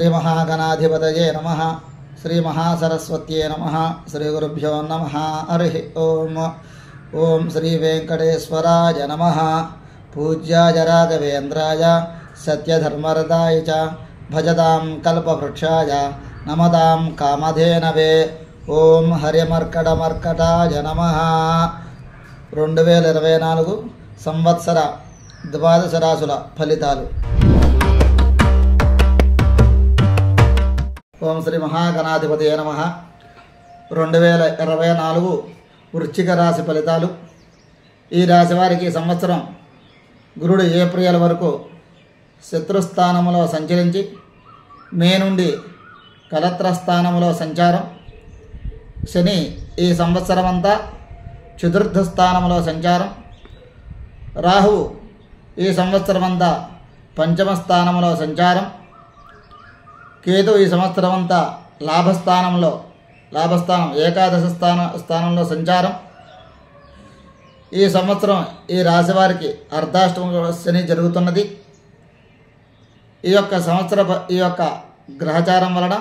శ్రీ మహాగణాధిపతయే నమః. శ్రీ మహాసరస్వత్యే నమః. శ్రీ గురుభ్యో నమః. హరి ఓం. ఓం శ్రీ వెంకటేశ్వరాయ నమః. పూజ్యాయ రాఘవేంద్రాయ సత్యధర్మరదాయ చ భజతాం కల్పవృక్షాయ నమతాం కామధేనవే. ఓం హరిమర్కటమర్కటాయ నమః. 2024 సంవత్సర ద్వాదశ రాశుల ఫలితాలు. ఓం శ్రీ మహాగణాధిపతయే నమః. 2024 వృశ్చిక రాశి ఫలితాలు. ఈ రాశి వారికి సంవత్సరం గురుడు ఏప్రిల్ వరకు శత్రుస్థానములో సంచరించి మే నుండి కలత్ర స్థానములో సంచారం. శని ఈ సంవత్సరం అంతా చతుర్థ స్థానములో సంచారం. రాహువు ఈ సంవత్సరం అంతా పంచమ స్థానంలో సంచారం. కేతు ఈ సంవత్సరం అంతా లాభస్థానం ఏకాదశ స్థానంలో సంచారం. ఈ సంవత్సరం ఈ రాశి వారికి అర్ధాష్టమ శని జరుగుతున్నది. ఈ యొక్క గ్రహచారం వలన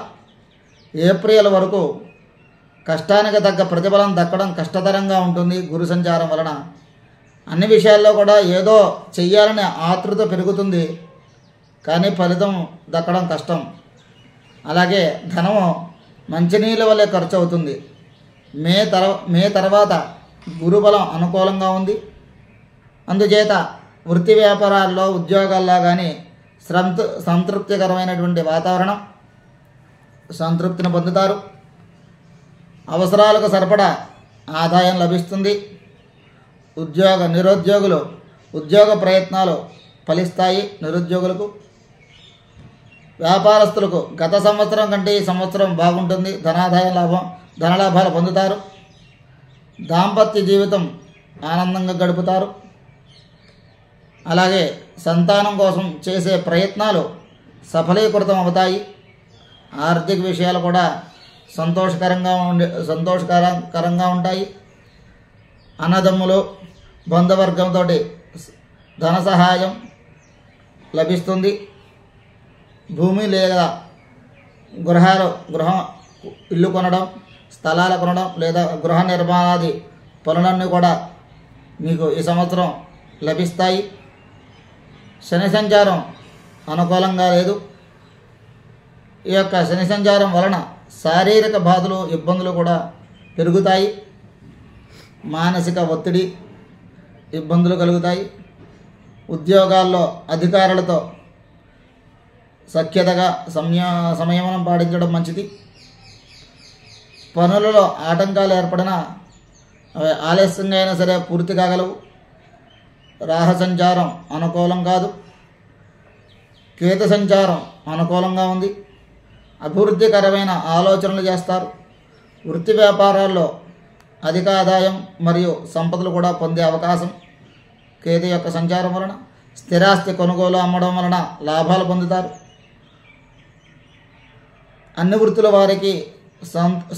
ఏప్రిల్ వరకు కష్టానికి తగ్గ ప్రతిఫలం దక్కడం కష్టతరంగా ఉంటుంది. గురు సంచారం వలన అన్ని విషయాల్లో కూడా ఏదో చెయ్యాలనే ఆతృత పెరుగుతుంది, కానీ ఫలితం దక్కడం కష్టం. అలాగే ధనము మంచినీళ్ళ వల్లే ఖర్చు అవుతుంది. మే తర్వాత గురుబలం అనుకూలంగా ఉంది. అందుచేత వృత్తి వ్యాపారాల్లో ఉద్యోగాల్లో కానీ సంతృప్తికరమైనటువంటి వాతావరణం, సంతృప్తిని పొందుతారు. అవసరాలకు సరిపడా ఆదాయం లభిస్తుంది. నిరుద్యోగులు ఉద్యోగ ప్రయత్నాలు ఫలిస్తాయి. నిరుద్యోగులకు, వ్యాపారస్తులకు గత సంవత్సరం కంటే ఈ సంవత్సరం బాగుంటుంది. ధనలాభాలు పొందుతారు. దాంపత్య జీవితం ఆనందంగా గడుపుతారు. అలాగే సంతానం కోసం చేసే ప్రయత్నాలు సఫలీకృతం అవుతాయి. ఆర్థిక విషయాలు కూడా సంతోషకరంగా ఉంటాయి. అన్నదమ్ములు బంధువర్గంతో ధన సహాయం లభిస్తుంది. భూమి లేదా ఇల్లు కొనడం, స్థలాలు కొనడం లేదా గృహ నిర్మాణాది పనులన్నీ కూడా మీకు ఈ సంవత్సరం లభిస్తాయి. శని సంచారం అనుకూలంగా లేదు. ఈ యొక్క శని సంచారం వలన శారీరక బాధలు, ఇబ్బందులు కూడా పెరుగుతాయి. మానసిక ఒత్తిడి, ఇబ్బందులు కలుగుతాయి. ఉద్యోగాల్లో అధికారులతో సఖ్యతగా సంయమనం పాటించడం మంచిది. పనులలో ఆటంకాలు ఏర్పడినా అవి ఆలస్యంగా అయినా సరే పూర్తి కాగలవు. రాహు సంచారం అనుకూలం కాదు. కేతు సంచారం అనుకూలంగా ఉంది. అభివృద్ధికరమైన ఆలోచనలు చేస్తారు. వృత్తి వ్యాపారాల్లో అధిక ఆదాయం మరియు సంపదలు కూడా పొందే అవకాశం కేతు యొక్క సంచారం వలన. స్థిరాస్తి కొనుగోలు అమ్మడం వలన లాభాలు పొందుతారు. అన్ని వృత్తుల వారికి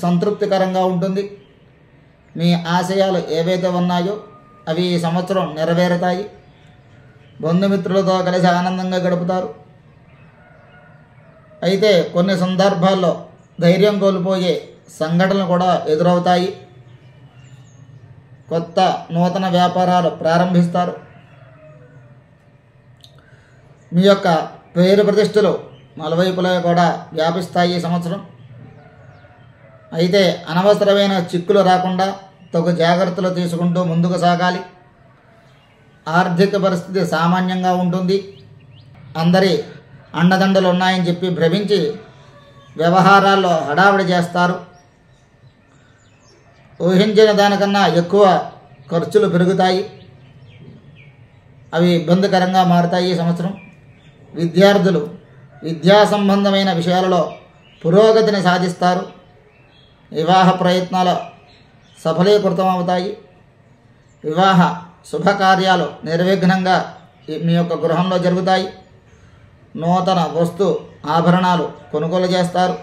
సంతృప్తికరంగా ఉంటుంది. మీ ఆశయాలు ఏవైతే ఉన్నాయో అవి ఈ సంవత్సరం నెరవేరుతాయి. బంధుమిత్రులతో కలిసి ఆనందంగా గడుపుతారు. అయితే కొన్ని సందర్భాల్లో ధైర్యం కోల్పోయే సంఘటనలు కూడా ఎదురవుతాయి. నూతన వ్యాపారాలు ప్రారంభిస్తారు. మీ యొక్క పేరు ప్రతిష్టలు నలువైపులా కూడా వ్యాపిస్తాయి ఈ సంవత్సరం. అయితే అనవసరమైన చిక్కులు రాకుండా తగు జాగ్రత్తలు తీసుకుంటూ ముందుకు సాగాలి. ఆర్థిక పరిస్థితి సామాన్యంగా ఉంటుంది. అందరి అండదండలు ఉన్నాయని చెప్పి భ్రమించి వ్యవహారాల్లో హడావిడి చేస్తారు. ఊహించిన దానికన్నా ఎక్కువ ఖర్చులు పెరుగుతాయి. అవి ఇబ్బందికరంగా మారుతాయి ఈ సంవత్సరం. విద్యార్థులు విద్యా సంబంధమైన విషయాలలో పురోగతిని సాధిస్తారు. వివాహ ప్రయత్నాలు సఫలీకృతం అవుతాయి. వివాహ శుభకార్యాలు నిర్విఘ్నంగా మీ యొక్క గృహంలో జరుగుతాయి. నూతన వస్తు ఆభరణాలు కొనుగోలు చేస్తారు.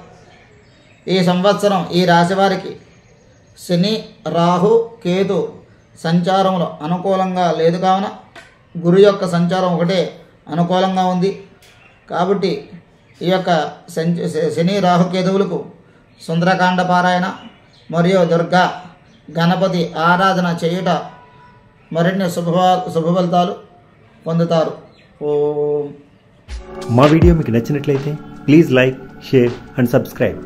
ఈ సంవత్సరం ఈ రాశి వారికి శని, రాహు, కేతు సంచారములు అనుకూలంగా లేదు కావున గురు యొక్క సంచారం ఒకటే అనుకూలంగా ఉంది. కాబట్టి ఈ యొక్క శని రాహుకేతువులకు సుందరకాండ పారాయణ మరియు దుర్గా గణపతి ఆరాధన చేయుట మరిన్ని శుభ ఫలితాలు పొందుతారు. ఓం. మా వీడియో మీకు నచ్చినట్లయితే please like, share and subscribe.